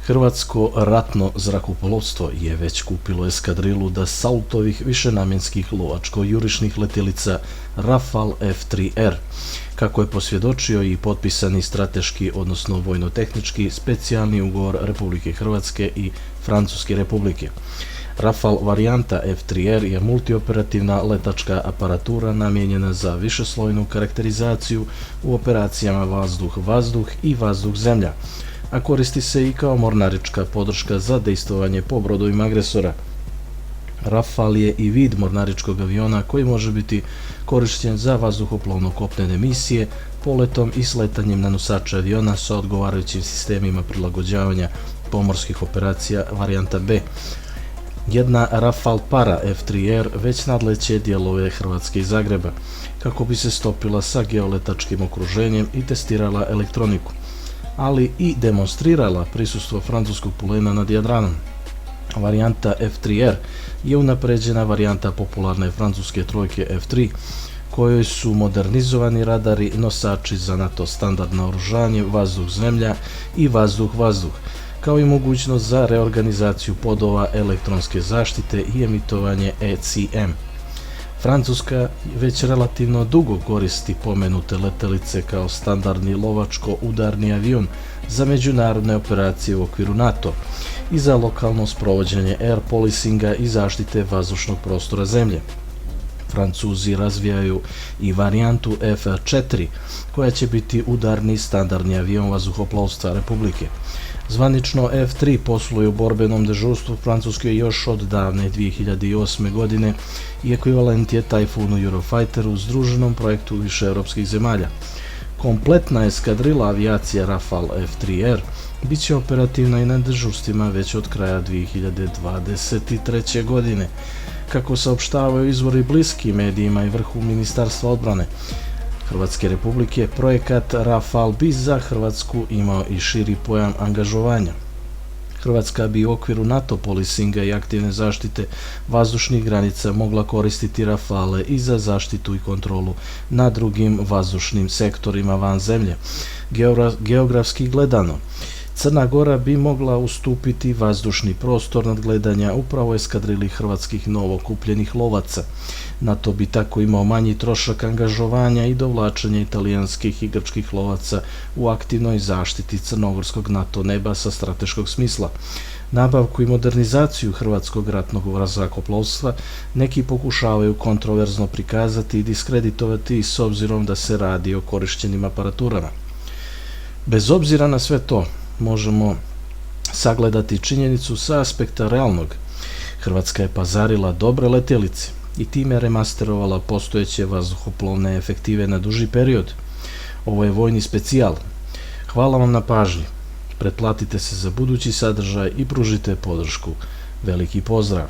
Hrvatsko ratno zrakoplovstvo je već kupilo eskadrilu Dassaultovih višenamjenskih lovačko-jurišnih letjelica Rafale F3R, kako je posvjedočio i potpisani strateški, odnosno vojno-tehnički specijalni ugovor Republike Hrvatske i Francuske Republike. Rafale varijanta F3R je multioperativna letačka aparatura namijenjena za višeslojnu karakterizaciju u operacijama vazduh-vazduh i vazduh-zemlja, a koristi se i kao mornarička podrška za dejstvovanje po brodovima agresora. Rafale je i vid mornaričkog aviona koji može biti korišten za vazduhoplovno-kopnene misije, poletom i sletanjem na nosače aviona sa odgovarajućim sistemima prilagođavanja pomorskih operacija varijanta B. Jedna Rafale Para F3R već nadleće dijelove Hrvatske i Zagreba, kako bi se stopila sa geoletačkim okruženjem i testirala elektroniku, ali i demonstrirala prisustvo francuskog pulena nad Jadranom. Varijanta F3R je unapređena varijanta popularne francuske trojke F3, kojoj su modernizovani radari nosači za NATO standard naoružanje vazduh-zemlja i vazduh-vazduh, kao i mogućnost za reorganizaciju podova elektronske zaštite i emitovanje ECM. Francuska već relativno dugo koristi pomenute letjelice kao standardni lovačko-udarni avion za međunarodne operacije u okviru NATO i za lokalno sprovođenje air policinga i zaštite vazdušnog prostora zemlje. Francuzi razvijaju i varijantu F4, koja će biti udarni standardni avion vazduhoplovstva Republike. Zvanično F3 posluje u borbenom dežurstvu Francuske još od davne 2008. godine i ekvivalent je Tajfunu Eurofighteru, združenom projektu više europskih zemalja. Kompletna eskadrila avijacije Rafale F3R bit će operativna i na dežurstvima već od kraja 2023. godine, kako saopštavaju izvori bliski medijima i vrhu Ministarstva odbrane Hrvatske Republike. Projekat Rafale bi za Hrvatsku imao i širi pojam angažovanja. Hrvatska bi u okviru NATO policinga i aktivne zaštite vazdušnih granica mogla koristiti Rafale i za zaštitu i kontrolu na drugim vazdušnim sektorima van zemlje. Geografski gledano, Crna Gora bi mogla ustupiti vazdušni prostor nadgledanja upravo eskadrili hrvatskih novokupljenih lovaca. NATO bi tako imao manji trošak angažovanja i dovlačenja italijanskih i grčkih lovaca u aktivnoj zaštiti crnogorskog NATO neba sa strateškog smisla. Nabavku i modernizaciju hrvatskog ratnog zrakoplovstva neki pokušavaju kontroverzno prikazati i diskreditovati s obzirom da se radi o korištenim aparaturama. Bez obzira na sve to, možemo sagledati činjenicu sa aspekta realnog. Hrvatska je pazarila dobre letjelice i time remasterovala postojeće vazduhoplovne efektive na duži period. Ovo je vojni specijal. Hvala vam na pažnji. Pretplatite se za budući sadržaj i pružite podršku. Veliki pozdrav!